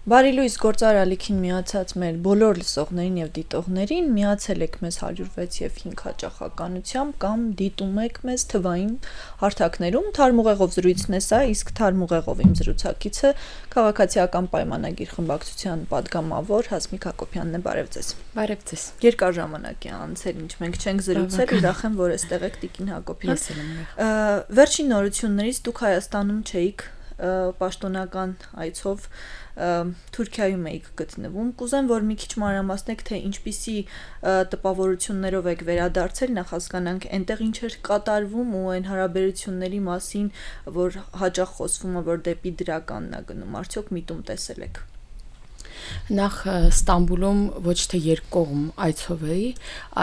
Բարի լույս գործարարալիքին միացած մեր բոլոր լսողներին եւ դիտողներին միացել եք մեզ 106 եւ 5 հաճախականությամբ կամ դիտում եք մեզ թվային հարթակներում թարմուղեղով զրույցն է սա, իսկ թարմուղեղով իմ զրուցակիցը քաղաքացիական պայմանագիր խմբակցության падգամավոր Հասմիկ Հակոբյանն է, բարև ձեզ։ Բարև ձեզ։ Երկար ժամանակ է անցել, ինչ մենք չենք զրուցել, ուրախ եմ, որ այստեղ եք Տիկին Հակոբյան։ Վերջին նորություններից դուք Հայաստանում չէիք պաշտոնական այցով Թուրքիայում եք գտնվում, կուզեմ, որ մի քիչ մանրամասնեք, թե ինչպիսի տպավորություններով եք վերադարձել, նախ հասկանանք այնտեղ ինչ էր կատարվում ու այն հարաբերությունների մասին, որ հաճախ խոսվում է, որ դեպի դրականն է գնում, արդյոք միտում տեսել եք։ Նախ Ստամբուլում ոչ թե երկկողմ այցով էի,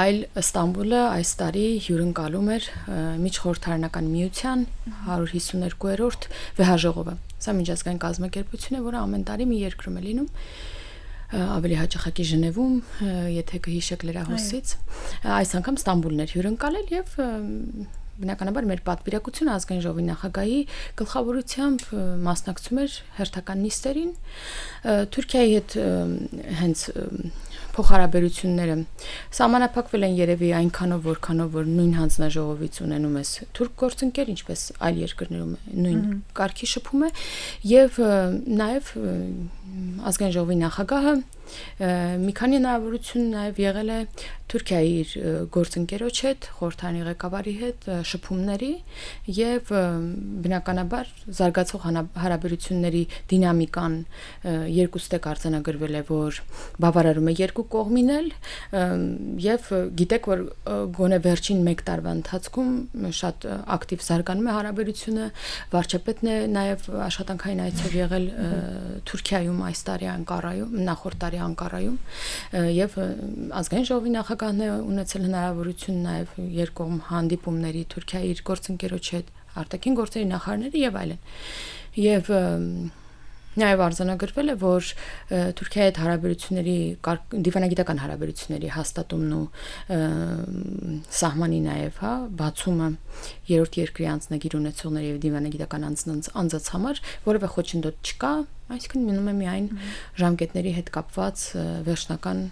այլ Ստամբուլը այս տարի հյուրընկալում էր Միջխորհրդարանական միության 152-րդ վեհաժողովը։ Սա միջազգային կազմակերպություն է, որը ամեն տարի մի երկրում է լինում, ավելի հաճախակի Ժնևում, եթե կհիշեք լրահոսից։ Այս անգամ Ստամբուլն էր հյուրընկալել եւ բնականաբար մեր պատվիրակությունը ազգային ժողովի նախագահի գլխավորությամբ մասնակցում էր հերթական նիստերին Թուրքիայի հետ հենց փոխհարաբերությունները սահմանափակվել են երևի այնքանով որքանով որ նույն հանձնաժողովից ունենում ես թուրք գործընկեր, ինչպես այլ երկրներում նույն կարգի շփում է եւ նաեւ ազգային ժողովի նախագահը մի քանի հնարավորություն նաեւ եղել է Թուրքիայի իր գործընկերոջ հետ, խորհրդարանի ղեկավարի հետ շփումների եւ բնականաբար զարգացող հարաբերությունների դինամիկան երկուստեք արձանագրվել է, որ բավարարում է երկու կողմին էլ եւ գիտեք, որ գոնե վերջին 1 տարվա ընթացքում շատ ակտիվ զարգանում է հարաբերությունը, վարչապետն է նաեւ աշխատանքային այցով եղել Թուրքիայում այս տարի Անկարայում, նախորդ տարի Անկարայում եւ ազգային ժողովի նախագահն է ունեցել հնարավորություն նաեւ երկկողմ հանդիպումների Թուրքիայի իր գործընկերոջ հետ, արտաքին գործերի նախարարների եւ այլն։ Եվ նաեւ արձանագրվել է, որ Թուրքիայի հետ հարաբերությունների դիվանագիտական հարաբերությունների հաստատումն ու սահմանի նաեւ, բացումը երրորդ երկրի անձնագիր ունեցողների եւ դիվանագիտական անձանց համար որևէ խոչընդոտ չկա, այսինքն մնում է միայն ժամկետների հետ կապված վերջնական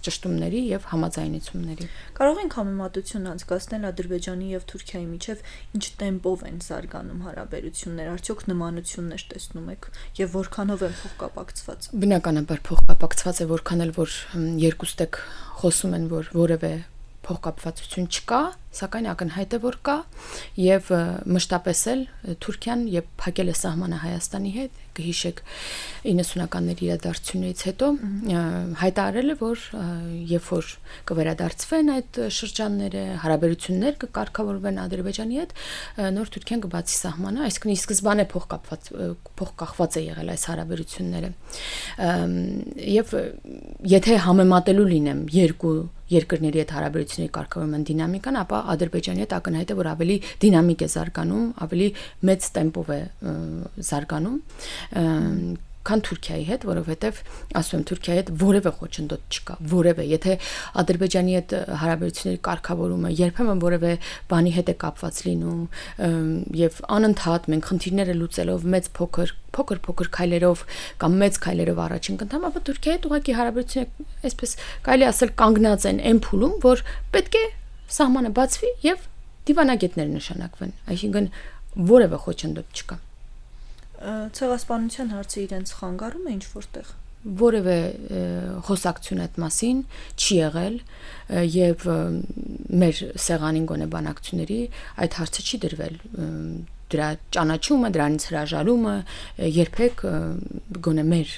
ճշտումների եւ համաձայնությունների։ Կարող ենք համեմատություն անցկացնել Ադրբեջանի եւ Թուրքիայի միջև ինչ տեմպով են զարգանում հարաբերությունները, արդյոք նմանություններ տեսնում եք եւ որքանով են փոխկապակցված։ Բնականաբար փոխկապակցված է որքան էլ որ երկուստեք խոսում են, որ որևէ փոխկապվածություն չկա, սակայն ակնհայտ է որ կա եւ մշտապես էլ Թուրքիան երբ փակել է սահմանը Հայաստանի հետ, կհիշեք 90-ականների իրադարձություններից հետո հայտարարել է որ երբ որ կվերադարձվեն այդ շրջանները, հարաբերություններ կկարգավորվեն Ադրբեջանի հետ, նոր Թուրքիան կբացի սահմանը, այսինքն ի սկզբանե փոխկախված է եղել այս հարաբերությունները։ Եվ եթե համեմատելու լինեմ երկու երկրների հետ հարաբերությունների կարգավորման դինամիկան, ապա Ադրբեջանի հետ ակնհայտ է որ ավելի դինամիկ է զարգանում, ավելի մեծ տեմպով է զարգանում, քան Թուրքիայի հետ, որովհետև ասում եմ Թուրքիայի հետ որևէ խոչընդոտ չկա, որևէ, եթե Ադրբեջանի հետ հարաբերությունների կարգավորումը երբեմն որևէ բանի հետ է կապված լինում եւ անընդհատ մենք խնդիրները լուծելով մեծ փոքր քայլերով կամ մեծ քայլերով առաջին կընթանում, ապա Թուրքիայի հետ ուղղակի հարաբերությունները այսպես կարելի ասել կանգնած են այն փուլում, որ պետք է սահմանը բացվի եւ դիվանագետներ նշանակվեն, այսինքն որևէ խոչընդոտ չկա։ Ցեղասպանության հարցը իրենց խանգարում է ինչ որտեղ։ Որևէ խոսակցություն այդ մասին չի եղել եւ մեր սեղանին գոնե բանակցությունների այդ հարցը չի դրվել։ Դրա ճանաչումը, դրանից հրաժարումը երբեք գոնե մեր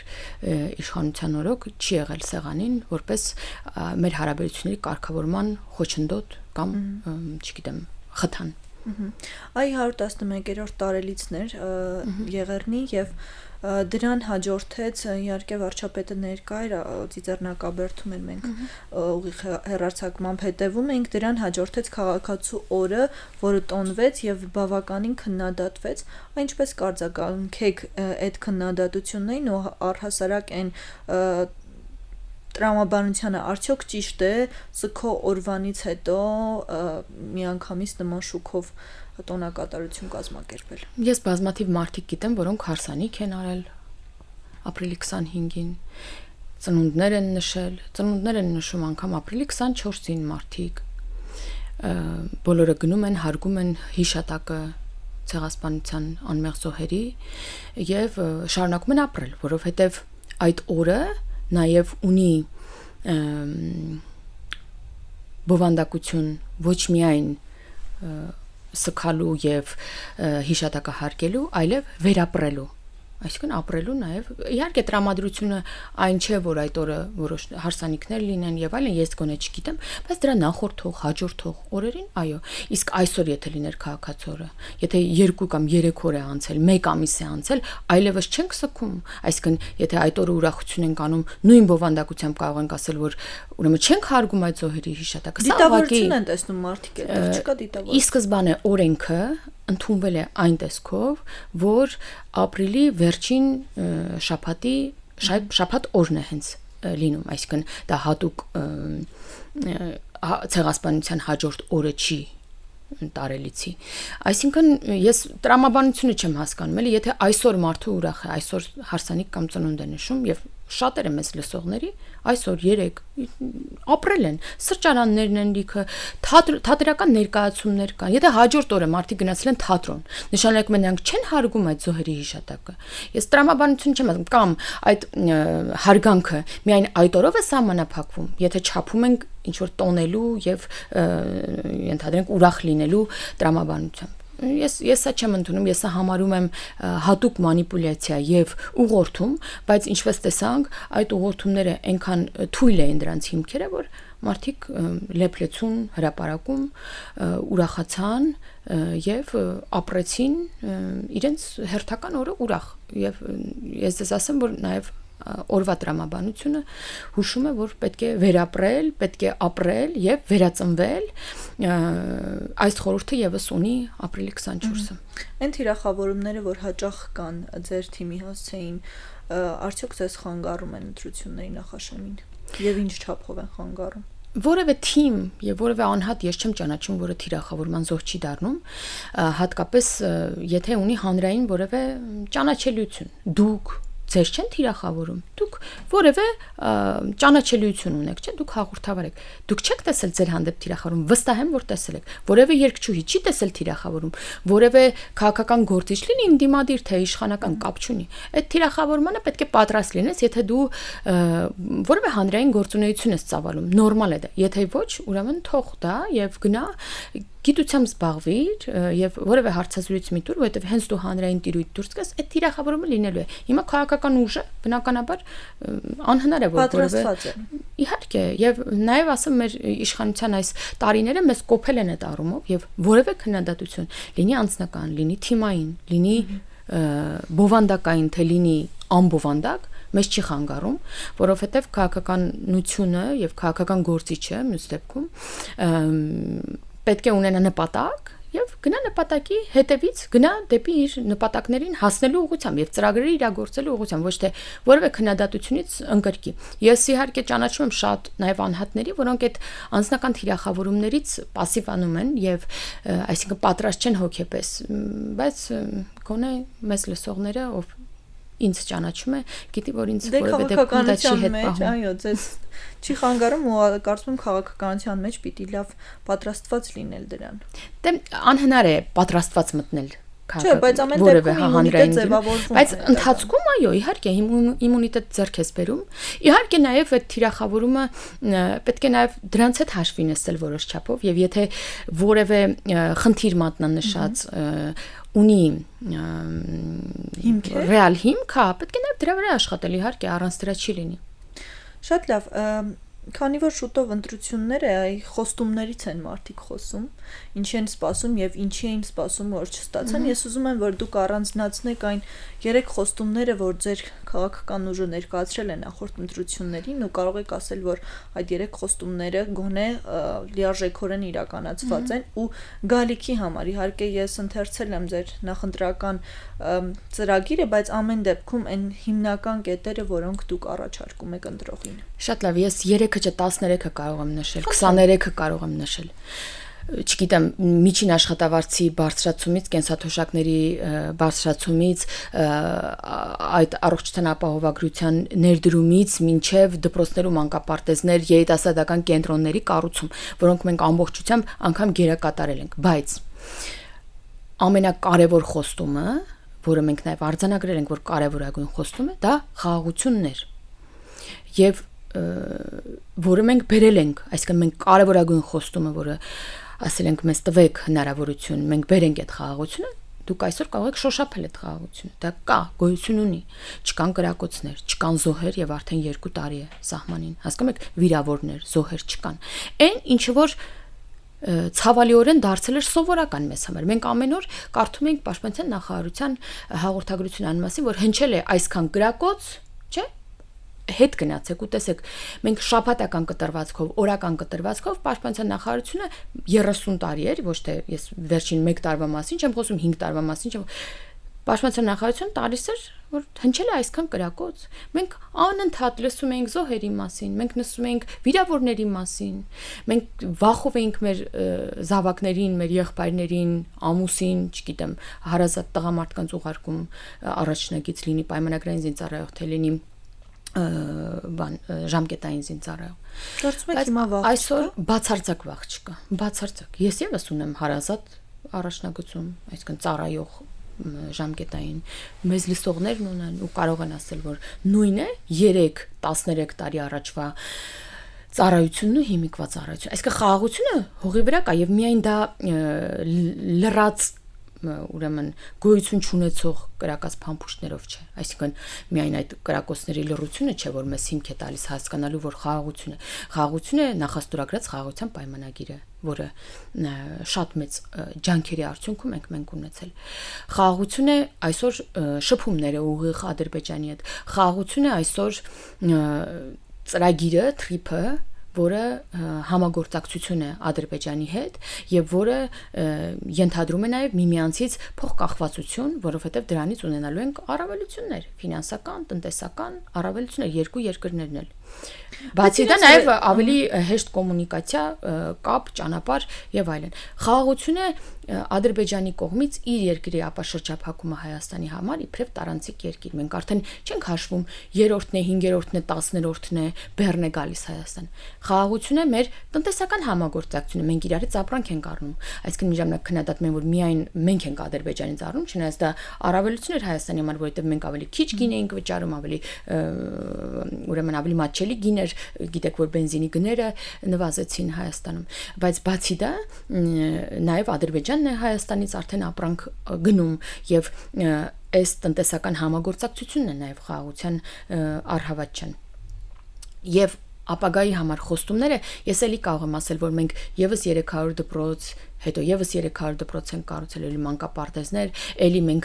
իշխանության օրոք չի եղել սեղանին, որպես մեր հարաբերությունների կարգավորման խոչընդոտ կամ, չգիտեմ, խթան։ Այ 111-րդ տարելիցն էր Եղեռնի եւ դրան հաջորդեց իհարկե վարչապետը ներկա էր ծիծեռնակաբերդում էր մենք ուղիղ հեռարձակմամբ հետևում էինք դրան հաջորդեց քաղաքացու օրը, որը տոնվեց եւ բավականին քննադատվեց, ինչպես կարձագանքեք այդ քննադատություններին ու առհասարակ այն տրամաբանությանը արդյոք ճիշտ է սքո օրվանից հետո միանգամից նման շուքով տոնակատարություն կազմակերպել։ Ես բազմաթիվ մարդիկ գիտեմ, որոնք հարսանիք են արել ապրիլի 25-ին ծնունդներ են նշում անգամ ապրիլի 24-ին մարդիկ բոլորը գնում են հարգում են հիշատակը ցեղասպանության անմեղ զոհերի եւ շարունակում են ապրել, որովհետեւ այդ օրը նաեւ ունի բովանդակություն ոչ միայն սքալու եւ հիշատակահարգելու, այլև վերապրելու, այսինքն ապրելու նաեւ իհարկե տրամադրությունը այն չէ, որ այդ օրը որոշ հարսանիքներ լինեն եւ այլն, ես գոնե չգիտեմ, բայց դրա նախորդող, հաջորդող օրերին, այո, իսկ այսօր եթե լիներ քաղաքացորը, եթե 2 կամ 3 օր է անցել, 1 ամիս է անցել, այլևս չենք սքում, այսինքն եթե այդ օրը ուրախություն ենք անում, նույն բովանդակությամբ կարող ենք ասել, որ ուրեմն չենք հարգում այդ զոհերի հիշատակը, սա դիտավորություն են տեսնում մարդիկ, այդտեղ չկա դիտավորություն։ Ի սկզբանե օրենքը ընդունվել է այն տեսքով, որ ապրիլի վերջին շաբաթ օրն է հենց լինում, այսինքն դա հատուկ ցեղասպանության հաջորդ օրը չի տարելիցի։ Այսինքն ես տրամաբանությունը չեմ հասկանում, էլի եթե այսօր մարդը ուրախ է, այսօր հարսանիք կամ ծնունդ է նշում եւ շատերը մեզ լսողների այսօր 3 ապրել են, սրճարաններն են լիքը, թատերական ներկայացումներ կան։ Եթե հաջորդ օրը մարդիկ գնացել են թատրոն, նշանակում է նրանք չեն հարգում այդ զոհերի հիշատակը։ Ես տրամաբանություն չեմ ասում, կամ այդ հարգանքը միայն այդ օրով է սահմանափակվում, եթե չափում ենք ինչ որ տոնելու եւ ենթադրենք ուրախ լինելու տրամաբանությամբ։ Ես սա չեմ ընդունում, ես սա համարում եմ հատուկ մանիպուլյացիա եւ ուղղորդում, բայց ինչպես տեսանք, այդ ուղղորդումները այնքան թույլ էին դրանց հիմքերը, որ մարդիկ լեփլեցուն հրապարակում ուրախացան եւ ապրեցին իրենց հերթական օրը ուրախ եւ ես դες ասեմ, որ նաեւ օրվա տրամաբանությունը հուշում է, որ պետք է վերապրել, պետք է ապրել եւ վերածնվել, այս խորհուրդը եւս ունի ապրիլի 24-ը։ Այն թիրախավորումները, որ հաճախ կան ձեր թիմի հասցեին, արդյոք ձեզ խանգարում են ընտրությունների նախաշեմին եւ ինչ չափով են խանգարում։ Որևէ թիմ եւ որևէ անհատ ես չեմ ճանաչում, որը թիրախավորման զոհ չի դառնում, հատկապես եթե ունի հանրային որևէ ճանաչելիություն։ Դուք ձեզ չեն թիրախավորում, դուք որևէ ճանաչելիություն ունեք, չէ՞, դուք հաղորդավար եք, դուք չեք տեսել ձեր հանդեպ թիրախավորում, վստահ եմ, որ տեսել եք, որևէ երգչուհի չի տեսել թիրախավորում, որևէ քաղաքական գործիչ լինի ինդիմադիր թե իշխանական կապ չունի, այդ թիրախավորմանը պետք է պատրաստ լինես, եթե դու որևէ հանրային գործունեություն ես ծավալում, նորմալ է դա, եթե ոչ, ուրեմն թող դա եւ գնա գիտությամբ զբաղվիր եւ որևէ հարցազրույց մի տուր, որովհետեւ հենց դու հանրային տիրույթ դուրս գաս, այդ թիրախավորումը լինելու է։ Հիմա քաղաքական ուժը բնականաբար անհնար է, որ որևէ իհարկե եւ նաեւ ասեմ մեր իշխանության այս տարիները մեզ կոփել են այդ առումով եւ որևէ քննադատություն լինի անձնական, լինի թիմային, լինի բովանդակային, թե լինի անբովանդակ մեզ չի խանգարում, որովհետեւ քաղաքականությունը եւ քաղաքական գործիչը մյուս դեպքում պետք է ունենա նպատակ եւ գնա նպատակի հետևից գնա դեպի իր նպատակներին հասնելու ուղղությամբ եւ ծրագրերը իրագործելու ուղղությամբ, ոչ թե որևէ քննադատությունից ընկրկի։ Ես իհարկե ճանաչում եմ շատ նաեւ անհատների, որոնք այդ անձնական թիրախավորումներից пассивանում են եւ այսինքն պատրաստ չեն հոգեպես, բայց գոնե մեզ լսողները ով ինձ ճանաչում է, գիտի որ ինձ որևէ դեպքում դա չի հետ պահում։ Այո, ձեզ չի խանգարում ու կարծում եմ քաղաքականության մեջ պիտի լավ պատրաստված լինել դրան։ Դե անհնար է պատրաստված մտնել Չէ, բայց ամեն դեպքում իմունիտետ ձևավորվում է։ Բայց ընթացքում այո, իհարկե իմունիտետ ձեռք ես բերում։ Իհարկե նաև այդ թիրախավորումը պետք է նաև դրանց հետ հաշվի նստել որոշ չափով եւ եթե որևէ խնդիր մատնանշած ունի ռեալ հիմք, պետք է նաև դրա վրա աշխատել, իհարկե առանց դրա չի լինի։ Շատ լավ, քանի որ շուտով ընտրություններ է, այ խոստումներից են մարդիկ խոսում, ինչ են սպասում եւ ինչի են սպասում, որ չստացան։ Ես ուզում եմ, որ դուք առանձնացնեք այն 3 խոստումները, որ ձեր քաղաքական ուժը ներկայացրել է նախորդ ընտրություններին ու կարող եք ասել, որ այդ 3 խոստումները գոնե լիարժեքորեն իրականացված են ու գալիքի համար։ Իհարկե ես ընթերցել եմ ձեր նախընտրական ծրագիրը, բայց ամեն դեպքում այն հիմնական կետերը, որոնք դուք առաջարկում եք ընտրողին։ Շատ լավ, ես 3-ը չէ 13-ը կարող եմ նշել, 23-ը կարող եմ նշել։ չգիտեմ, միջին աշխատավարձի բարձրացումից, կենսաթոշակների բարձրացումից, այդ առողջության ապահովագրության ներդրումից մինչև դպրոցներում մանկապարտեզներ, երիտասարդական կենտրոնների կառուցում, որոնք մենք ամբողջությամբ անգամ գերակատարել ենք, բայց ամենակարևոր խոստումը, որը մենք նաև արձանագրել ենք, որ կարևորագույն խոստում է, դա խաղաղությունն էր։ Եվ որը մենք բերել ենք, այսինքն մենք կարևորագույն խոստումը, որը ասել ենք մեզ տվեք հնարավորություն, մենք բերենք այդ խաղաղությունը, դուք այսօր կարող եք շոշափել այդ խաղաղությունը։ Դա կա, գոյություն ունի։ Չկան կրակոցներ, չկան զոհեր եւ արդեն 2 տարի է սահմանին։ Հասկանում եք, վիրավորներ, զոհեր չկան։ Այն ինչը որ ցավալիորեն դարձել էր սովորական մեզ համար։ Մենք ամեն օր կարդում ենք Պաշտպանության նախարարության հաղորդագրությունն մասին, որ հնչել է այսքան կրակոց, չէ՞։ Հետ գնացեք ու տեսեք, մենք շաբաթական կտրվածքով, օրական կտրվածքով Պաշտպանության նախարարությունը 30 տարի էր, ոչ թե ես վերջին 1 տարվա մասին չեմ խոսում, 5 տարվա մասին չեմ։ Պաշտպանության նախարարությունը տալիս էր, որ հնչել է այսքան կրակոց։ Մենք անընդհատ լսում էինք զոհերի մասին, մենք լսում էինք վիրավորների մասին, մենք վախով էինք մեր զավակներին, մեր եղբայրներին, ամուսին, չգիտեմ, հարազատ տղամարդկանց ուղարկում առաջնագից լինի պայմանագրային զինծառայող, թե լինի ժամկետային զինծառայող։ Կարծում եք հիմա վախ այսօր բացարձակ վախ չկա, բացարձակ։ Ես եւս ունեմ հարազատ առաջնագծում, այսինքն ծառայող ժամկետային մեզ լսողներն ունեն ու կարող են ասել, որ նույն է 3-13 տարի առաջվա ծառայությունն ու հիմիկվա ծառայություն։ Այսինքն խաղաղությունը հողի վրա կա եւ միայն դա լրաց ուրեմն գոյություն չունեցող կրակած փամփուշտներով չէ, այսինքն միայն այդ կրակոցների լռությունը չէ, որ մեզ հիմք է տալիս հասկանալու, որ խաղաղությունը նախաստորագրած խաղաղության պայմանագիրը, որը շատ մեծ ջանքերի արդյունքում մենք ունեցել։ Խաղաղությունը այսօր շփումները ուղիղ Ադրբեջանի հետ, խաղաղությունը այսօր ծրագիրը, թրիփը, որը համագործակցություն է Ադրբեջանի հետ եւ որը ենթադրում է նաեւ միմյանցից փոխկախվածություն, որովհետեւ դրանից ունենալու ենք առավելություններ, ֆինանսական, տնտեսական առավելություններ երկու երկրներն էլ։ Բացի դա նաեւ ավելի հեշտ կոմունիկացիա, կապ, ճանապարհ եւ այլն։ Խաղաղությունը Ադրբեջանի կողմից իր երկրի ապաշրջափակումը Հայաստանի համար իբրև տարանցիկ երկիր։ Մենք արդեն չենք հաշվում 3-րդն է, 5-րդն է, 10-րդն է, բեռն է գալիս Հայաստան։ Խաղաղությունը մեր տնտեսական համագործակցությունը, մենք իրարից ապրանք ենք առնում։ Այսինքն մի ժամանակ քննադատում են, որ միայն մենք ենք Ադրբեջանից առնում, չնայած դա առավելություն էր Հայաստանի համար, որովհետև մենք ավելի քիչ գին էինք վճարում, ավելի ուրեմն ավելի մատչելի գին էր, գիտեք, որ բենզինի գները նվազեցին Հայաստանում, բայց բացի դա նաև Ադրբեջանն է Հայաստանից արդեն ապրանք գնում եւ այս տնտեսական համագործակցությունն է նաև խաղաղության առհավատչան։ Եվ ապագայի համար խոստումները ես էլի կարող եմ ասել, որ մենք եւս 300 դպրոց, հետո եւս 300 դպրոց են կառուցել, էլի մանկապարտեզներ, էլի մենք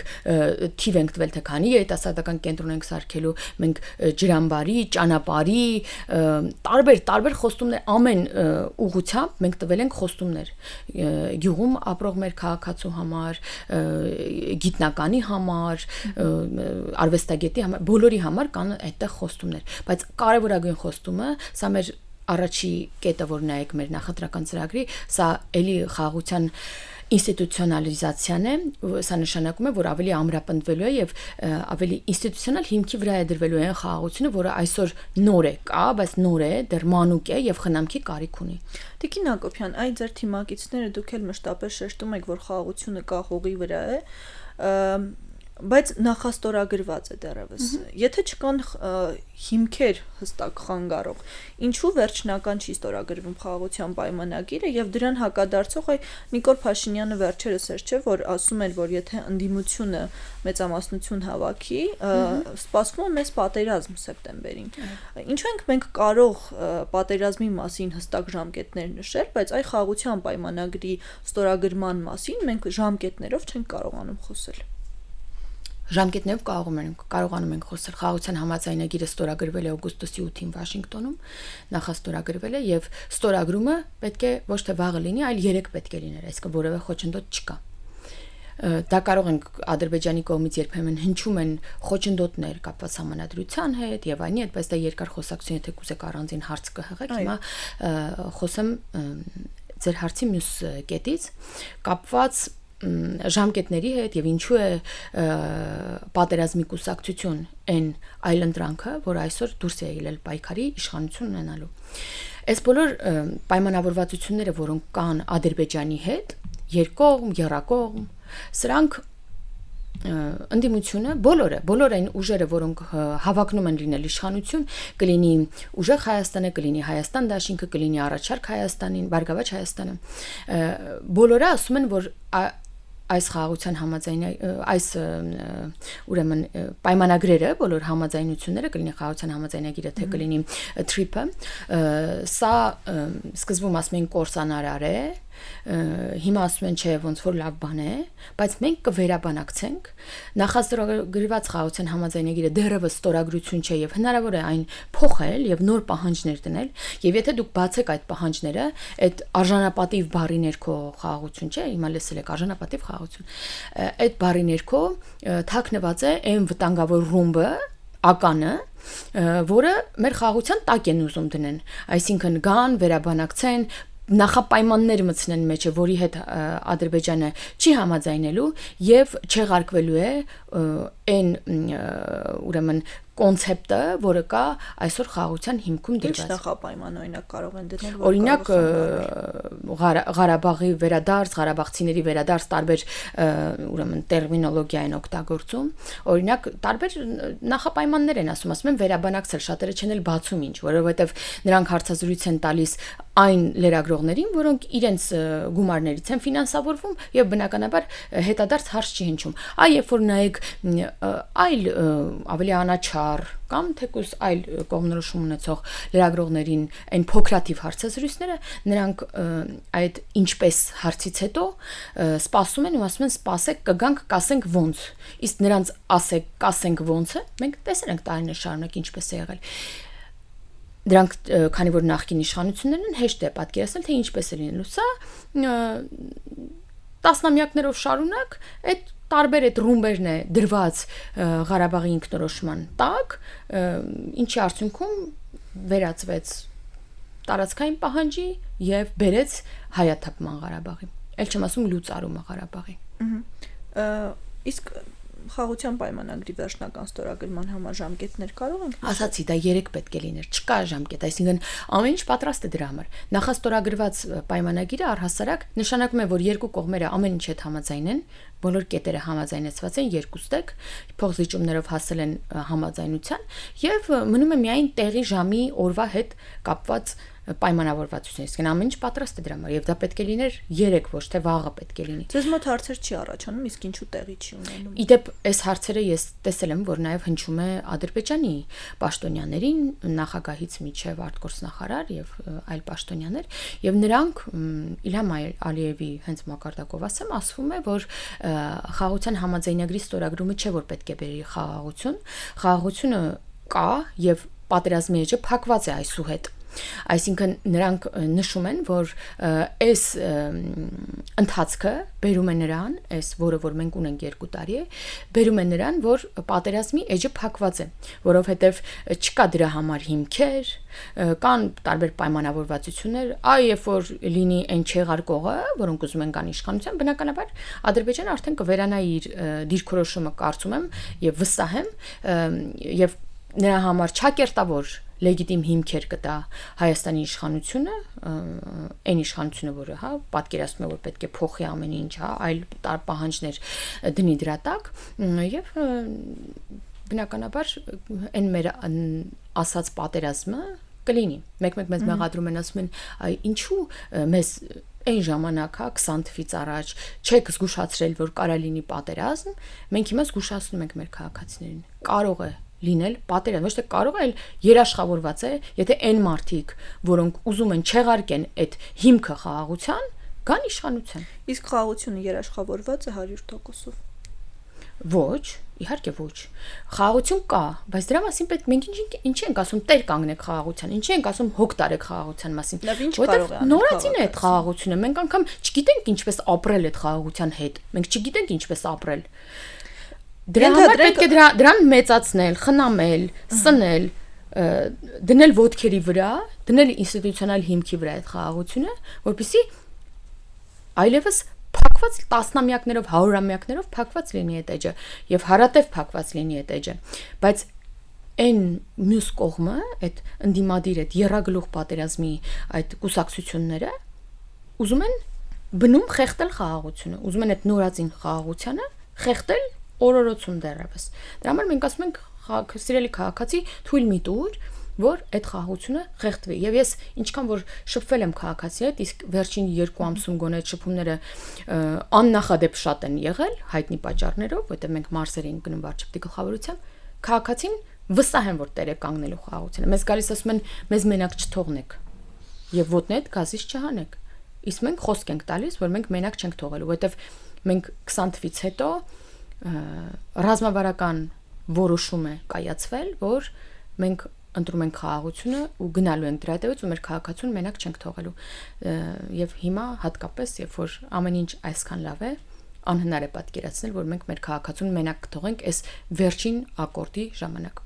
թիվ ենք տվել, թե քանի երիտասարդական կենտրոն ենք սարքելու, մենք ջրամբարի, ճանապարհի, տարբեր խոստումներ, ամեն ուղղությամբ մենք տվել ենք խոստումներ։ Գյուղում ապրող մեր քաղաքացու համար, գիտնականի համար, արվեստագետի համար, բոլորի համար կան այդտեղ խոստումներ, բայց կարևորագույն խոստումը, սա մեր առաջի կետը, որ նայեք մեր նախընտրական ծրագրի, սա էլի խաղաղության ինստիտուցիոնալիզացիան է, սա նշանակում է, որ ավելի ամրապնդվելու է եւ ավելի ինստիտուցիոնալ հիմքի վրա է դրվելու է խաղաղությունը, որը այսօր նոր է, կա, բայց նոր է, դեռ մանուկ է եւ խնամքի կարիք ունի։ Տիկին Հակոբյան, այդ ձեր թիմակիցները դուք էլ մշտապես շեշտում եք, որ խաղաղությունը կա հողի վրա է, բայց նախաստորագրված է դեռևս։ Եթե չկան հիմքեր հստակ խանգարող, ինչու վերջնական չի ստորագրվում խաղաղության պայմանագիրը եւ դրան հակադարձող է Նիկոլ Փաշինյանը վերջերս էր, չէ, որ ասում էր, որ եթե ընդդիմությունը մեծամասնություն հավաքի, սպասվում է մեծ պատերազմ սեպտեմբերին։ Ինչու ենք մենք կարող պատերազմի մասին հստակ ժամկետներ նշել, բայց այ խաղաղության պայմանագրի ստորագրման մասին մենք ժամկետներով չենք կարողանում խոսել։ Ժամկետներով կարողանում ենք խոսել։ Խաղաղության համաձայնագիրը ստորագրվել է օգոստոսի 8-ին Վաշինգտոնում, նախաստորագրվել է եւ ստորագրումը պետք է ոչ թե վաղը լինի, այլ 3 պետք է լիներ, այսինքն որևէ խոչընդոտ չկա։ Դա կարող ենք Ադրբեջանի կողմից երբեմն հնչում են խոչընդոտներ կապված համանadrության հետ եւ այլն, բայց դա երկար խոսակցություն, եթե կուզեք առանձին հարց կհղեք, հիմա խոսեմ ձեր հարցի մյուս կետից կապված ժամկետների հետ եւ ինչու է պատերազմի կուսակցություն այն այլընտրանքը, որ այսօր դուրս է ելել պայքարի իշխանություն ունենալու։ Այս բոլոր պայմանավորվածությունները, որոնք կան Ադրբեջանի հետ, երկկողմ, եռակողմ, սրանք ընդդիմությունը բոլոր այն ուժերը, որոնք հավակնում են լինել իշխանություն, կլինի ուժեղ Հայաստանը, կլինի Հայաստան դաշինքը, կլինի առաջարկ Հայաստանին, Բարգավաճ Հայաստանը, բոլորը ասում են, որ այս խաղաղության այս ուրեմն պայմանագրերը, բոլոր համաձայնությունները, կլինի խաղաղության համաձայնագիրը, թե կլինի TRIP-ը, սա սկզբում ասում են կորսանարար է, հիմա ասում են չէ, ոնց որ լավ բան է, բայց մենք կվերաբանակցենք, նախաստորագրված խաղաղության համաձայնագիրը դեռևս ստորագրություն չէ եւ հնարավոր է այն փոխել եւ նոր պահանջներ դնել, եւ եթե դուք բացեք այդ պահանջները, այդ արժանապատիվ բառի ներքո խաղաղություն չէ, հիմա լսել եք արժանապատիվ խաղաղություն, այդ բառի ներքո թաքնված է այն վտանգավոր ռումբը, ականը, որը մեր խաղաղության տակ են ուզում դնեն, այսինքն գան, վերաբանակցեն, նախապայմաններ մտցնեն մեջը, որի հետ Ադրբեջանը չի համաձայնելու եւ չեղարկվելու է այն ուրեմն կոնցեպտը, որը կա այսօր խաղաղության հիմքում դրված։ Ինչ նախապայման օրինակ կարող են դնել, օրինակ Ղարաբաղի վերադարձ, ղարաբաղցիների վերադարձ տարբեր ուրեմն տերմինոլոգիա են օգտագործում, օրինակ տարբեր նախապայմաններ են ասում են վերաբանակցել, շատերը չեն էլ բացում ինչ, որովհետեւ նրանք հարցազրույց են տալիս այն լրագրողներին, որոնք իրենց գումարներից են ֆինանսավորվում եւ բնականաբար հետադարձ հարց չի հնչում։ Այ երբ որ նայեք այլ ավելի անաչառ կամ թեկուզ այլ կողմնորոշում ունեցող լրագրողներին այն փոքրաթիվ հարցազրույցները, նրանք այդ ինչպես հարցից հետո սպասում են ու ասում են սպասեք, կգանք, կասենք ոնց։ Իսկ նրանց ասեք, կասենք ոնցը, մենք տեսել ենք տարիներ շարունակ ինչպես է եղել։ Դրանք քանի որ նախկին իշխանություններն են հեշտ է պատկերացնել թե ինչպես է լինելու սա տասնամյակներով շարունակ այդ տարբեր այդ ռումբերն է դրված Ղարաբաղի ինքնորոշման տակ ինչի արդյունքում վերածվեց տարածքային պահանջի եւ բերեց հայաթափման Ղարաբաղի ել չեմ ասում լուծարումը Ղարաբաղի իսկ խաղաղության պայմանագրի վերջնական ստորագրման համար ժամկետներ կարող ենք ասացի դա 3 պետք է լիներ չկա ժամկետ այսինքն ամեն ինչ պատրաստ է դրա համար նախաստորագրված պայմանագիրը առհասարակ նշանակում է որ երկու կողմերը ամեն ինչ հետ համաձայնեն բոլոր կետերը համաձայնեցված են երկուստեք փոխզիջումներով հասել են համաձայնության եւ մնում է միայն տեղի ժամի օրվա հետ կապված պայմանավորվածություն իսկ ամեն ինչ պատրաստ է դրա համար եւ դա պետք է լիներ 3 ոչ թե վաղը պետք է լինի Ձեզ մոտ հարցեր չի առաջանում իսկ ինչու տեղի չի ունենում Իդեպ այս հարցերը ես տեսել եմ որ նաեւ հնչում է Ադրբեջանի պաշտոնյաներին նախագահից միջև արտգործնախարար եւ այլ պաշտոնյաներ եւ նրանք Իլհամ Ալիևի հենց մակարդակով ասում է որ խաղաղության համաձայնագրի ստորագրումը չէ որ պետք է բերի խաղաղությունը կա եւ պատերազմի էջը փակված է այսուհետ Այսինքն նրանք նշում են, որ այս ընթացքը բերում է նրան, այս որը որ մենք ունենք 2 տարի է, բերում է նրան, որ պատերազմի էջը փակված է, որովհետև չկա դրա համար հիմքեր, կան տարբեր պայմանավորվածություններ, այ երբ որ լինի այն չեղարկողը, որոնք ուզում են կան իշխանության, բնականաբար Ադրբեջանը արդեն կվերանայի իր դիրքորոշումը կարծում եմ եւ վստահ եմ եւ նրա համար չակերտավոր լեգիտիմ հիմքեր կտա Հայաստանի իշխանությունը, այն իշխանությունը, որը, հա, պատկերացնում է, որ պետք է փոխի ամեն ինչ, հա, այլ պահանջներ դնի դրա տակ, եւ բնականաբար այն մեր ասած պատերազմը կլինի։ Մեկ-մեկ մեզ մեղադրում են, ասում են, այ ինչու մեզ այն ժամանակ, հա, 20 թվից առաջ չեք զգուշացրել, որ կարա լինի պատերազմ, մենք հիմա զգուշացնում ենք մեր քաղաքացիներին։ Կարող է լինել պատերազմ, ոչ թե կարող է, այլ երաշխավորված է, եթե այն մարդիկ, որոնք ուզում են չեղարկեն այդ հիմքը խաղաղության, կան իշխանության։ Իսկ խաղաղությունը երաշխավորված է 100%-ով։ Ոչ, իհարկե ոչ։ Խաղաղություն կա, բայց դրա մասին պետք մենք ինչ ենք ասում տեր կանգնեք խաղաղության, ինչ ենք ասում հոգ տարեք խաղաղության մասին։ Որտեղ նորածին է այդ խաղաղությունը, մենք անգամ չգիտենք ինչպես ապրել այդ խաղաղության հետ։ Մենք չգիտենք ինչպես ապրել։ Դրա համար պետք է դրան մեծացնել, խնամել, սնել, դնել ոտքերի վրա, դնել ինստիտուցիոնալ հիմքի վրա այդ խաղաղությունը, որպեսզի այլևս փակված տասնամյակներով, հարյուրամյակներով փակված լինի այդ էջը եւ հարատև փակված լինի այդ էջը, բայց այն մյուս կողմը, այդ ընդդիմադիր այդ երրագլուխ պատերազմի այդ կուսակցությունները ուզում են բնում խեղտել խաղաղությունը, ուզում են այդ նորածին խաղաղությանը խեղտել օրորոցում դեռևս։ Դրա համար մենք ասում ենք սիրելի քաղաքացի, թույլ մի տուր, որ այդ խաղաղությունը խեղդվի։ Եվ ես ինչքան որ շփվել եմ քաղաքացի հետ, իսկ վերջին 2 ամսում գոնե այդ շփումները աննախադեպ շատ են եղել հայտնի պատճառներով, որտեղ մենք մարզեր ենք գնում վարչապետի գլխավորությամբ, քաղաքացին վստահ են, որ տեր է կանգնելու խաղաղությունը։ Մեզ գալիս ասում են, մեզ մենակ չթողնեք եւ ոտնե այդ գազից չհանեք։ Իսկ մենք խոսք ենք տալիս, որ մենք մենակ չենք թողելու, որտեղ մենք 20 թվից հետո ռազմավարական որոշում է կայացվել, որ մենք ընտրում ենք խաղաղությունը ու գնալու ենք դրա հետևից ու մեր քաղաքացուն մենակ չենք թողելու։ Եվ հիմա հատկապես, երբ որ ամեն ինչ այսքան լավ է, անհնար է պատկերացնել, որ մենք մեր քաղաքացուն մենակ կթողենք այս վերջին ակորդի ժամանակ։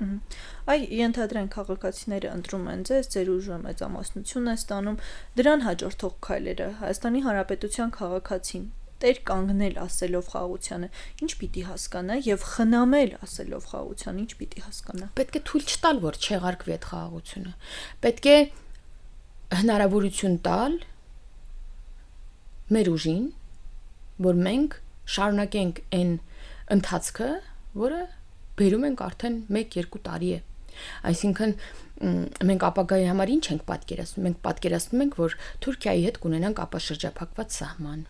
Այ ենթադրենք քաղաքացիները ընտրում են ձեզ, ձեր ուժը մեծամասնություն է ստանում, դրան հաջորդող քայլերը Հայաստանի Հանրապետության քաղաքացին տեր կանգնել ասելով խաղաղությանը, ինչ պիտի հասկանա եւ խնամել ասելով խաղաղությանը, ինչ պիտի հասկանա։ Պետք է թույլ չտալ, որ չեղարկվի այդ խաղաղությունը։ Պետք է հնարավորություն տալ մեր ուժին, որ մենք շարունակենք այն ընթացքը, որը բերում ենք արդեն 1-2 տարի է։ Այսինքն մենք ապագայի համար ինչ ենք պատկերացնում։ Մենք պատկերացնում ենք, որ Թուրքիայի հետ կունենանք ապաշրջափակված սահման։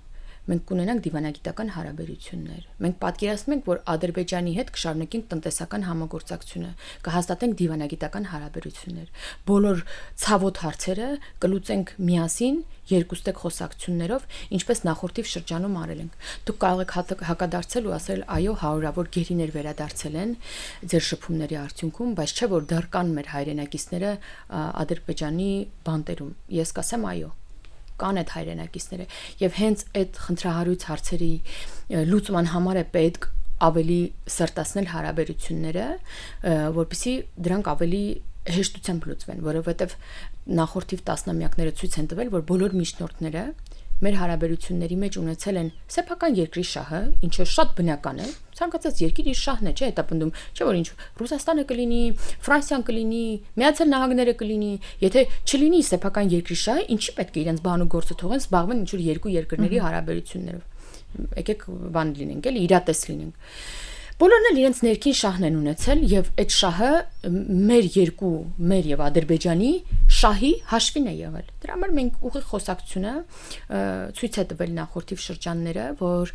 Մենք կունենանք դիվանագիտական հարաբերություններ։ Մենք պատկերացնում ենք, որ Ադրբեջանի հետ կշարունակենք տնտեսական համագործակցությունը, կհաստատենք դիվանագիտական հարաբերություններ։ Բոլոր ցավոտ հարցերը կլուծենք միասին երկուստեք խոսակցություններով, ինչպես նախորդիվ շրջանում արել ենք։ Դուք կարող եք հակադարձել ու ասել, այո, հարյուրավոր գերիներ վերադարձել են ձեր շփումների արդյունքում, բայց չէ որ դեռ կան մեր հայրենակիցները Ադրբեջանի բանտերում։ Ես կասեմ այո, կան այդ հայրենակիցները եւ հենց այդ խնդրահարույց հարցերի լուծման համար է պետք ավելի սրտացնել հարաբերությունները, որպեսզի դրանք ավելի հեշտությամբ լուծվեն, որովհետեւ նախորդիվ տասնամյակները ցույց են տվել, որ բոլոր միջնորդները մեր հարաբերությունների մեջ ունեցել են սեփական երկրի շահը, ինչը շատ բնական է, ցանկացած երկիր իր շահն է, չէ՞, հետապնդում, չէ՞ որ ինչ Ռուսաստանը կլինի, Ֆրանսիան կլինի, Միացյալ Նահանգները կլինի, եթե չլինի սեփական երկրի շահը, ինչի պետք է իրենց բան ու գործը թողեն, զբաղվեն ինչ որ երկու երկրների հարաբերություններով։ Եկեք բան լինենք, էլի իրատես լինենք։ Բոլորն էլ իրենց ներքին շահն են ունեցել եւ այդ շահը մեր եւ Ադրբեջանի շահի հաշվին է եղել։ Դրա համար մենք ուղիղ խոսակցությունը ցույց է տվել նախորդիվ շրջանները, որ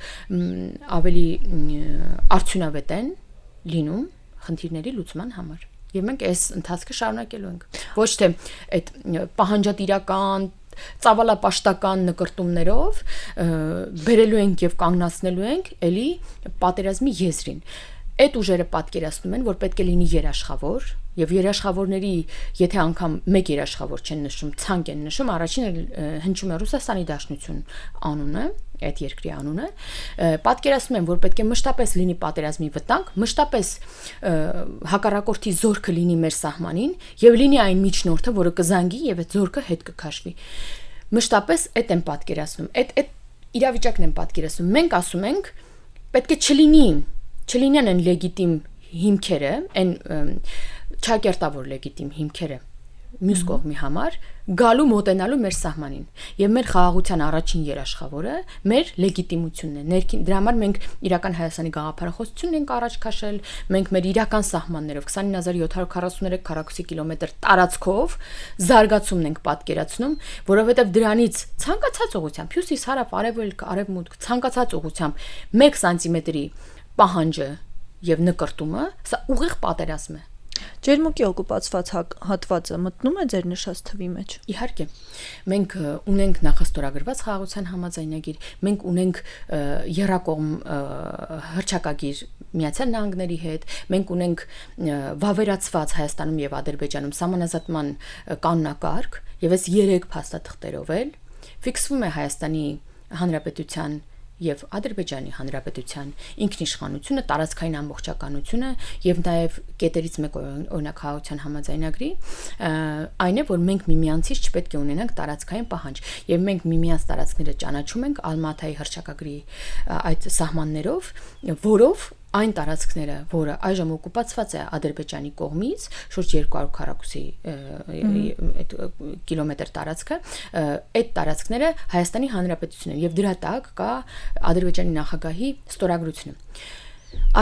ավելի արդյունավետ են լինում խնդիրների լուծման համար։ Եվ մենք այս ընթացքը շարունակելու ենք։ Ոչ թե այդ պահանջատիրական ծավալապաշտական նկրտումներով բերելու ենք եւ կանգնացնելու ենք էլի պատերազմի եզրին։ Այդ ուժերը պատկերացնում են, որ պետք է լինի երաշխավոր եւ երաշխավորների, եթե անգամ մեկ երաշխավոր չեն նշում, ցանկ են նշում, առաջինը հնչում է Ռուսաստանի Դաշնություն անունը, այդ երկրի անունը, պատկերացնում են, որ պետք է մշտապես լինի պատերազմի վտանգ, մշտապես հակառակորդի զորքը լինի մեր սահմանին եւ լինի այն միջնորդը, որը կզանգի եւ այդ զորքը հետ կքաշվի։ Մշտապես այդ են պատկերացնում, այդ իրավիճակն են պատկերացնում։ Մենք ասում ենք, պետք է չլինեն այն լեգիտիմ հիմքերը, այն չակերտավոր լեգիտիմ հիմքերը մյուս կողմի համար գալու մոտենալու մեր սահմանին եւ մեր խաղաղության առաջին երաշխավորը մեր լեգիտիմությունն է ներքին դրա համար մենք իրական Հայաստանի գաղափարախոսությունն ենք առաջ քաշել մենք մեր իրական սահմաններով 29743 քառակուսի կիլոմետր տարածքով զարգացումն ենք պատկերացնում որովհետեւ դրանից ցանկացած ուղղությամբ հյուսիս հարավ արևելք արևմուտք ցանկացած ուղղությամբ 1 սանտիմետրի պահանջը եւ նկրտումը սա ուղիղ պատերազմ է Ջերմուկի օկուպացված հատվածը մտնում է ձեր նշած թվի մեջ։ Իհարկե։ Մենք ունենք նախաստորագրված խաղաղության համաձայնագիր, մենք ունենք եռակողմ հռչակագիր Միացյալ Նահանգների հետ, մենք ունենք վավերացված Հայաստանում եւ Ադրբեջանում սահմանազատման կանոնակարգ, եւ այս 3 փաստաթղթերով էլ ֆիքսվում է Հայաստանի Հանրապետության եւ Ադրբեջանի Հանրապետության ինքնիշխանությունը, տարածքային ամբողջականությունը եւ նաեւ կետերից մեկ օրինակահաղության համաձայնագրի այն է, որ մենք միմյանցից չպետք է ունենանք տարածքային պահանջ եւ մենք միմյանց տարածքները ճանաչում ենք Ալմաթայի հռչակագրի այդ սահմաններով, որով այն տարածքները, որը այժմ օկուպացված է Ադրբեջանի կողմից, շուրջ 200 քառակուսի կիլոմետր տարածքը, այդ տարածքները Հայաստանի Հանրապետությունն են եւ դրա տակ կա Ադրբեջանի նախագահի ստորագրությունը։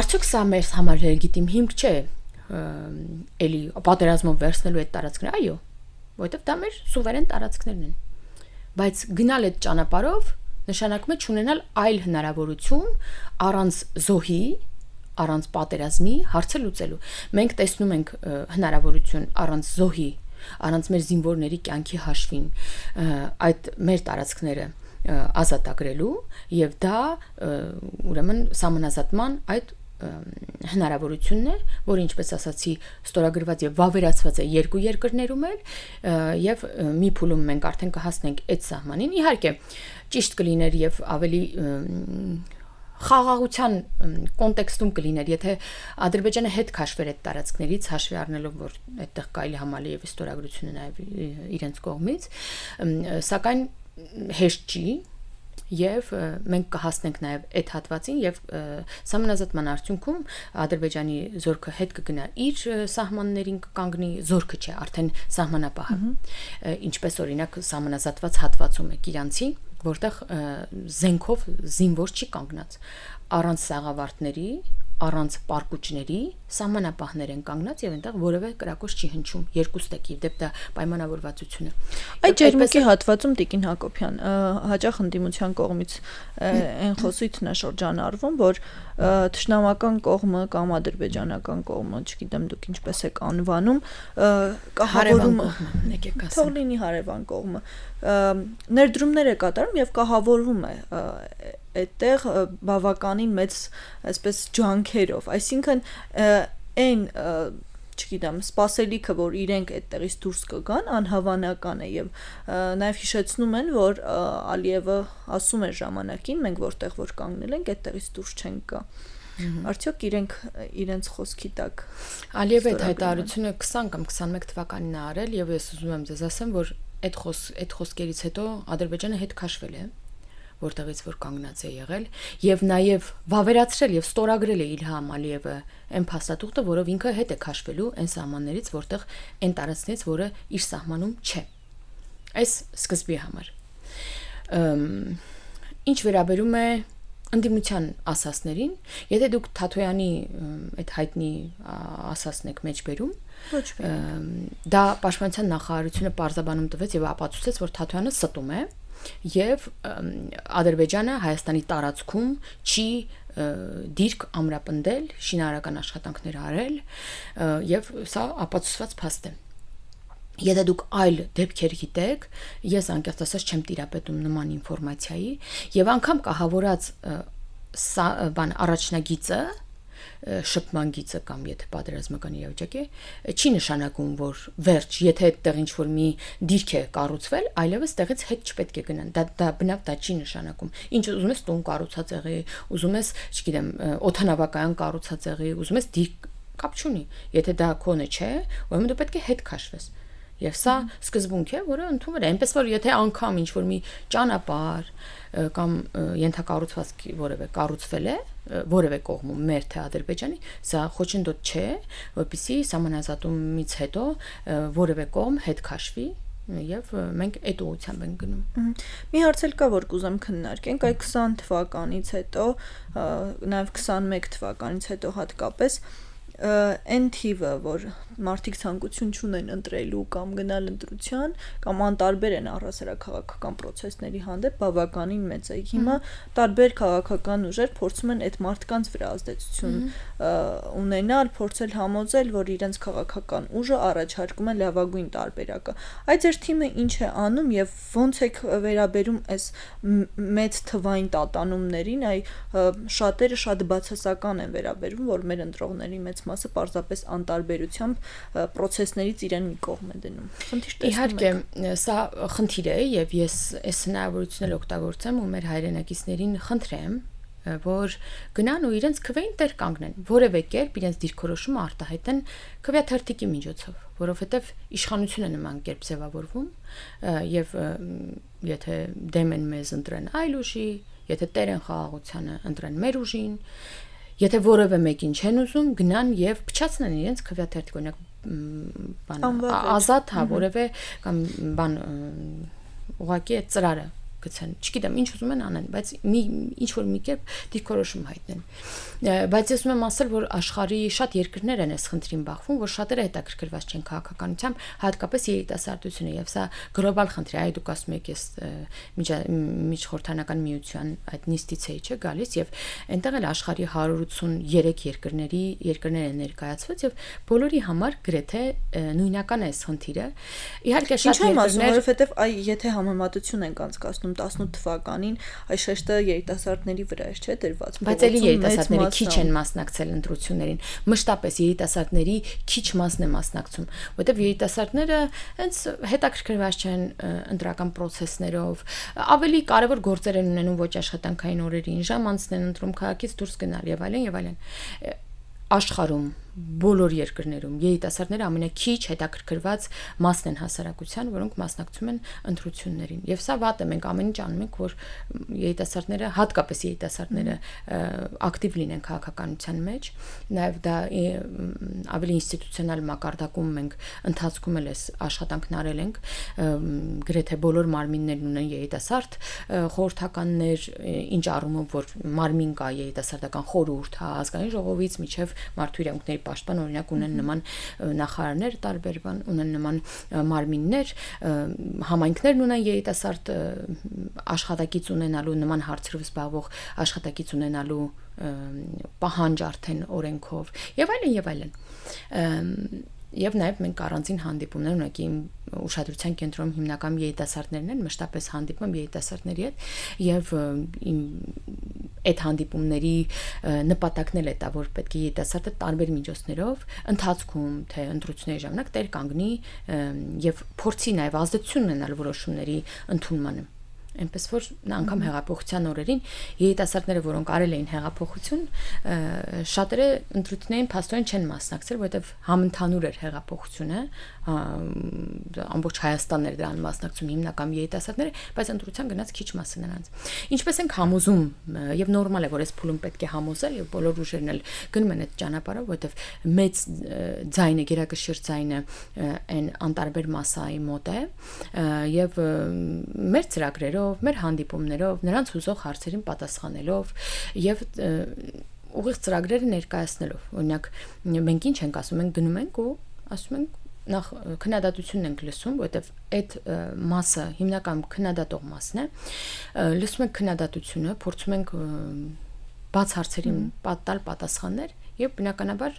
Արդյոք սա մեր համար լեգիտիմ հիմք չէ էլի պատերազմով վերցնելու այդ տարածքները, այո, որովհետեւ դա մեր սուվերեն տարածքներն են։ Բայց գնալ այդ ճանապարհով նշանակում է չունենալ այլ հնարավորություն առանց զոհի, առանց պատերազմի հարցը լուծելու։ Մենք տեսնում ենք հնարավորություն առանց զոհի, առանց մեր զինվորների կյանքի հաշվին այդ մեր տարածքները ազատագրելու եւ դա ուրեմն սահմանազատման այդ հնարավորությունն է, որը ինչպես ասացի, ստորագրված եւ վավերացված է երկու երկրներում եւ մի փուլում մենք արդեն կհասնենք այդ սահմանին։ Իհարկե, ճիշտ կլիներ եւ ավելի խաղաղության կոնտեքստում կլիներ, եթե Ադրբեջանը հետ քաշվեր այդ տարածքներից, հաշվի առնելով, որ այդտեղ կարելի համալի եւ ստորագրությունը նաեւ իրենց կողմից, սակայն հեշտ չի եւ մենք կհասնենք նաեւ այդ հատվածին եւ սահմանազատման արդյունքում Ադրբեջանի զորքը հետ կգնա իր սահմաններին կկանգնի, զորքը չէ, արդեն սահմանապահը, ինչպես օրինակ սահմանազատված հատվածում է Կիրանցի, որտեղ զենքով զինվոր չի կանգնած, առանց սաղավարտների, առանց պարկուճների սահմանապահներ են կանգնած եւ այնտեղ որևէ կրակոց չի հնչում, երկու ստեքի դեպ դա պայմանավորվածություն է։ Այդ ջերմուկի հատվածում Տիկին Հակոբյան հաճախ ընդդիմության կողմից այն խոսույթն է շրջանառվում, որ թշնամական կողմը կամ ադրբեջանական կողմը, չգիտեմ դուք ինչպես եք անվանում, կահավորում թող լինի հարևան կողմը, ներդրումներ է կատարում եւ կահավորվում է այդտեղ բավականին մեծ այսպես ջանքերով, այսինքն այն չգիտեմ, սպասելիքը, որ իրենք այդտեղից դուրս կգան, անհավանական է եւ նաեւ հիշեցնում են, որ Ալիևը ասում էր ժամանակին, մենք որտեղ որ կանգնել ենք, այդտեղից դուրս չենք գա։ Արդյոք իրենք իրենց խոսքի տակ Ալիևը այդ հայտարարությունը 20 կամ 21 թվականին է արել եւ ես ուզում եմ ձեզ ասեմ, որ այդ խոսքերից հետո Ադրբեջանը հետ քաշվել է, որտեղից որ կանգնած է եղել եւ նաեւ վավերացրել եւ ստորագրել է Իլհամ Ալիևը այն փաստաթուղթը, որով ինքը հետ է քաշվելու այն սահմաններից, որտեղ այն տարածքներից, որը իր սահմանում չէ։ Այս սկզբի համար։ Ինչ վերաբերում է ընդդիմության ասասներին, եթե դուք Թաթոյանի այդ հայտնի ասասն եք մեջբերում, դա Պաշտպանության նախարարությունը պարզաբանում տվեց եւ ապացուցեց, որ Թաթոյանը ստում է եւ Ադրբեջանը Հայաստանի տարածքում չի դիրք ամրապնդել, շինարարական աշխատանքներ արել եւ սա ապացուցված փաստ է։ Եթե դուք այլ դեպքեր գիտեք, ես անկեղծ ասած չեմ տիրապետում նման ինֆորմացիայի եւ անգամ կահավորած առաջնագիծը շփման գիծը կամ եթե պատերազմական իրավիճակ է, չի նշանակում, որ վերջ, եթե այդտեղ ինչ-որ մի դիրք է կառուցվել, այլևս տեղից հետ չպետք է գնան։ Դա բնավ դա չի նշանակում։ Ինչ ուզում ես տուն կառուցած եղի, ուզում ես, չգիտեմ, օդանավակայան կառուցած եղի, ուզում ես դիրք կապ չունի։ Եթե դա քոնը չէ, ուրեմն դու պետք է հետ քաշվես։ Եվ սա սկզբունք է, որը ընդունվել է, այնպես որ եթե անգամ ինչ-որ մի ճանապարհ կամ ենթակառուցվածք որևէ կառուցվել է, որևէ կողմում մեր թե Ադրբեջանի, սա խոչընդոտ չէ, որպեսզի սահմանազատումից հետո որևէ կողմ հետ քաշվի եւ մենք այդ ուղղությամբ ենք գնում։ Մի հարց էլ կա, որ կուզեմ քննարկենք, այդ 20 թվականից հետո, նաեւ 21 թվականից հետո հատկապես այն թիվը, որ մարդիկ ցանկություն չունեն ընտրելու կամ գնալ ընտրության կամ անտարբեր են առասարակաղակական process-ների հանդեպ բավականին մեծ է։ Հիմա տարբեր քաղաքական ուժեր փորձում են այդ մարդկանց վրա ազդեցություն ունենալ, փորձել համոզել, որ իրենց քաղաքական ուժը առաջարկում է լավագույն տարբերակը։ Այդ ձեր թիմը ինչ է անում եւ ոնց եք վերաբերում այս մեծ թվային տատանումներին, այ շատերը շատ բացասական են վերաբերվում, որ մեր ընտրողների մեծ մասը պարզապես անտարբերությամբ process-ներից իրեն մի կողմ է դնում։ Խնդիր տեսնում եք։ Իհարկե, սա խնդիր է եւ ես այս հնարավորությունն օգտագործեմ ու մեր հայրենակիցներին խնդրեմ, որ գնան ու իրենց քվեին տեր կանգնեն, որևէ կերպ իրենց դիրքորոշումը արտահայտեն քվեաթերթիկի միջոցով, որովհետև իշխանությունը նման կերպ ձևավորվում եւ եթե դեմ են մեզ ընտրեն այլ ուժի, եթե տեր են խաղաղությանը ընտրեն մեր ուժին, եթե որևէ մեկին չեն ուզում, գնան եւ փչացնեն իրենց քվեաթերթիկ, օրինակ ազատ, որևէ կամ բան ուղղակի այդ ծրարը գցեն, չգիտեմ ինչ ուզում են անեն, բայց ինչ որ մի կերպ դիրքորոշում հայտնեն։ Բայց ես ուզում եմ ասել, որ աշխարհի շատ երկրներ են այս խնդրին բախվում, որ շատերը հետաքրքրված չեն քաղաքականությամբ, հատկապես երիտասարդությունը, եւ սա գլոբալ խնդիր է, այ դուք ասում եք ես միջխորհրդանական միության այդ նիստից էի չէ գալիս եւ այնտեղ էլ աշխարհի 183 երկրներ են ներկայացված եւ բոլորի համար գրեթե նույնական է այս խնդիրը։ Իհարկե շատ երկրներ, որովհետեւ այ եթե համեմատություն ենք անցկացնում 18 թվականին, այս շեշտը երիտասարդների վրա է, չէ՞ դրված։ Բայց էլի երիտասարդների քիչ են մասնակցել ընտրություններին։ Մշտապես երիտասարդների քիչ մասն է մասնակցում, որովհետև երիտասարդները հենց հետաքրքրված չեն ընտրական process-ներով, ավելի կարևոր գործեր են ունենում ոչ աշխատանքային օրերին, ժամ անցն են ընտրում քաղաքից դուրս գնալ եւ այլն եւ այլն։ Աշխարհում բոլոր երկրներում երիտասարդները ամենաքիչ հետաքրքրված մասն են հասարակության, որոնք մասնակցում են ընտրություններին։ Եվ սա վատ է, մենք ամեն ինչ անում ենք, որ երիտասարդները, հատկապես երիտասարդները ակտիվ լինեն քաղաքականության մեջ, նաև դա ավելի ինստիտուցիոնալ մակարդակում մենք ընթացքում էլ էս աշխատանքն արել ենք, գրեթե բոլոր մարմիններն ունեն երիտասարդ խորհրդականներ, ինչ առումով որ մարմին կա երիտասարդական խորհուրդ, ազգային ժողովից միջև մարդու իրավունքների պաշտպան օրինակ ունեն նման նախարարներ տարբեր բան ունեն նման մարմիններ, համայնքներն ունեն երիտասարդ աշխատակից ունենալու նման հարցերով զբաղվող աշխատակից ունենալու պահանջ արդեն օրենքով եւ այլն եւ այլն։ Եվ նաև մենք առանձին հանդիպումներ ունենք իմ ուշադրության կենտրոնում հիմնական երիտասարդներն են, մշտապես հանդիպում երիտասարդների հետ եւ այդ հանդիպումների նպատակն էլ է դա, որ պետք է երիտասարդը տարբեր միջոցներով ընթացքում թե ընտրությունների ժամանակ տեր կանգնի եւ փորձի նաև ազդեցություն ունենալ որոշումների ընդունմանը։ Այնպես որ անգամ հեղափոխության օրերին երիտասարդները, որոնք արել էին հեղափոխություն, շատերը ընտրություններին փաստորեն չեն մասնակցել, որովհետև համընդհանուր էր հեղափոխությունը, ամբողջ Հայաստանն էր դրան մասնակցում հիմնական երիտասարդները, բայց ընտրության գնաց քիչ մասը նրանց։ Ինչպես ենք համոզում, եւ նորմալ է, որ այս փուլում պետք է համոզել, եւ բոլոր ուժերն էլ գնում են այդ ճանապարհով, որովհետև մեծ ձայնը, գերակշիռ ձայնը այն անտարբեր մասայի մոտ է, եւ մեր ծրագրերով, մեր հանդիպումներով, նրանց հուզող հարցերին պատասխանելով եւ ուղիղ ծրագրերը ներկայացնելով։ Օրինակ, մենք ինչ ենք ասում, մենք գնում ենք ու ասում ենք նախ քննադատությունն ենք լսում, որովհետև այդ մասը հիմնական քննադատող մասն է, լսում ենք քննադատությունը, փորձում ենք բաց հարցերին տալ պատասխաններ եւ բնականաբար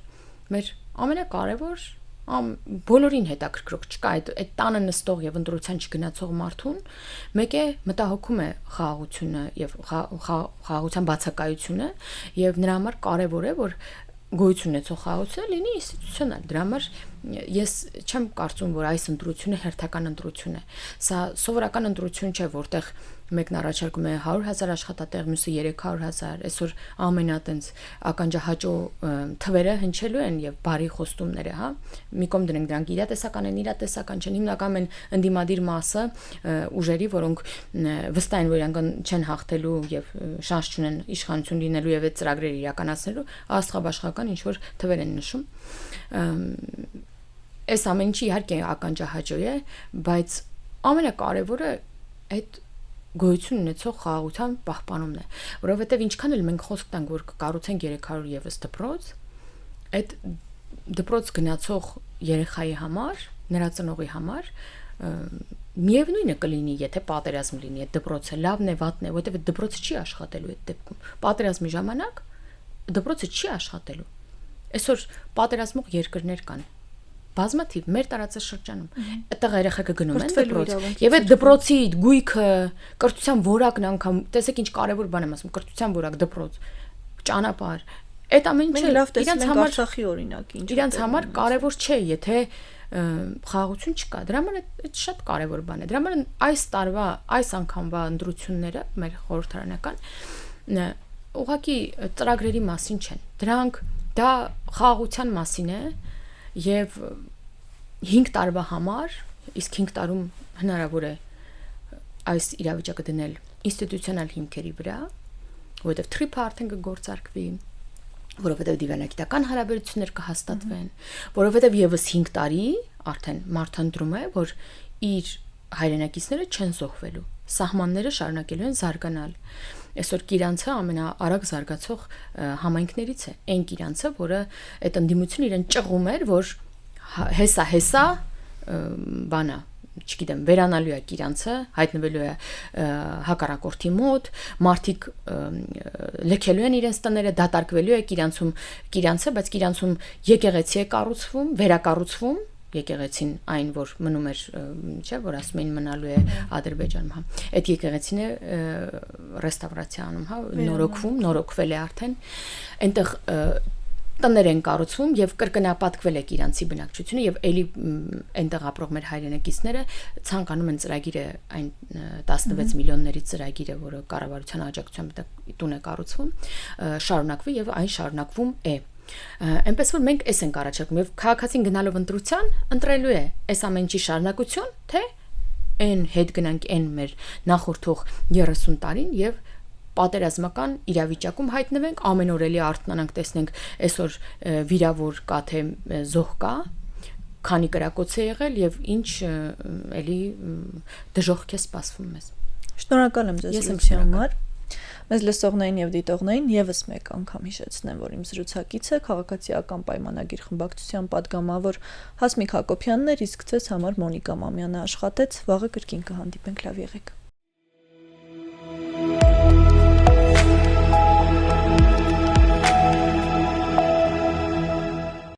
մեր ամենակարևոր բոլորին հետաքրքրող չկա այդ տանը նստող եւ ընտրության չգնացող մարդուն, մեկ է մտահոգում է խաղաղությունը եւ խաղաղության բացակայությունը եւ նրա համար կարեւոր է որ գոյություն ունեցող խաղաղությունը լինի ինստիտուցիոնալ։ Դրա համար ես չեմ կարծում, որ այս ընտրությունը հերթական ընտրություն է։ Սա սովորական ընտրություն չէ, որտեղ մեկն առաջարկում է 100,000 աշխատատեղ, մյուսը 300,000, այսօր ամենատենց ականջահաճո թվերը հնչելու են եւ բարի խոստումները, հա։ Մի կողմ դնենք դրանք իրատեսական չեն, հիմնական են ընդդիմադիր մասը ուժերի, որոնք վստահ են, որ իրենք չեն հաղթելու եւ շանս չունեն իշխանություն լինելու եւ այդ ծրագրերը իրականացնելու, աստղաբաշխական ինչ որ թվեր են նշում։ Այս ամեն ինչի իհարկե ականջահաճո է, բայց ամենակարևորը այդ գոյություն ունեցող խաղաղության պահպանումն է, որովհետև ինչքան էլ մենք խոսք տանք, որ կկառուցենք 300 եւս դպրոց, այդ դպրոց գնացող երեխայի համար, նրա ծնողի համար միևնույնը կլինի, եթե պատերազմ լինի, այդ դպրոցը լավն է, վատն է, որովհետև դպրոցը չի աշխատելու այդ դեպքում։ Պատերազմի ժամանակ դպրոցը չի աշխատելու։ Այսօր պատերազմող երկրներ կան։ Բազմաթիվ մեր տարածաշրջանում այդտեղ երեխեքը գնում են դպրոց եւ այդ դպրոցի գույքը կրթության որակն անգամ տեսեք ինչ կարեւոր բան եմ ասում կրթության որակ դպրոց ճանապարհ այդ ամեն ինչը իրանց համար Արցախի օրինակ ինչ իրանց համար կարևոր չէ, եթե խաղաղություն չկա։ Դրա համար այդ շատ կարևոր բան է։ Դրա համար այս տարվա, այս անգամվա ընտրությունները մեր խորհրդարանական ուղղակի ծրագրերի մասին չեն։ Դրանք դա խաղաղության մասին է եւ 5 տարվա համար, իսկ 5 տարում հնարավոր է այս իրավիճակը դնել ինստիտուցիոնալ հիմքերի վրա, որովհետեւ tripartite կգործարկվի, որովհետեւ դիվանագիտական հարաբերություններ կհաստատվեն, որովհետեւ եւս 5 տարի արդեն մարդանդրում է, որ իր հայրենակիցները չեն զոհվելու, սահմանները շարունակելու են զարգանալ։ Այսօր Կիրանցը ամենաարագ զարգացող համայնքներից է, այն Կիրանցը, որը այդ ընդդիմությունը իրեն ճղում էր, որ հեսա բանա, չգիտեմ, վերանալու է Կիրանցը, հայտնվելու է հակառակորդի մոտ, մարդիկ լքելու են իրենց տները, դատարկվելու է Կիրանցը, բայց Կիրանցում եկեղեցի է կառուցվում, վերակառուցվում, եկեղեցին այն, որ մնում էր, չէ, որ ասում էին մնալու է Ադրբեջանում, հա։ Այդ եկեղեցին է ռեստավրացիա անում, հա, նորոգվել է արդեն։ Այնտեղ տներ են կառուցվում եւ կրկնապատկվել է Իրանցի բնակչությունը եւ էլի այնտեղ ապրող մեր հայրենակիցները ցանկանում են ծրագիրը այն 16 միլիոնների ծրագիրը, որը կառավարության աջակցությամբ տուն է կառուցվում, շարունակվի եւ այն շարունակվում է։ Այնպես որ մենք էս ենք առաջարկում եւ քաղաքացին գնալով ընտրության ընտրելու է այս ամեն ինչի շարունակություն, թե այն հետ գնանք այն մեր նախորդող 30 տարին եւ պատերազմական իրավիճակում հայտնվենք, ամեն օր էլի արթնանանք, տեսնենք այսօր վիրավոր կա թե զոհ կա, քանի կրակոց է եղել եւ ինչ էլի դժոխք է սպասվում մեզ։ Շնորհակալ եմ ձեզ լսելու համար։ Մեզ լսողներին եւ դիտողներին եւս մեկ անգամ հիշեցնեմ, որ իմ զրուցակիցը քաղաքացիական պայմանագիր խմբակցության падգամավոր Հասմիկ Հակոբյանն էր, իսկ ձեզ համար Մոնիկա Մամյանը աշխատեց։ Վաղը կրկին կհանդիպենք, լավ եղեք։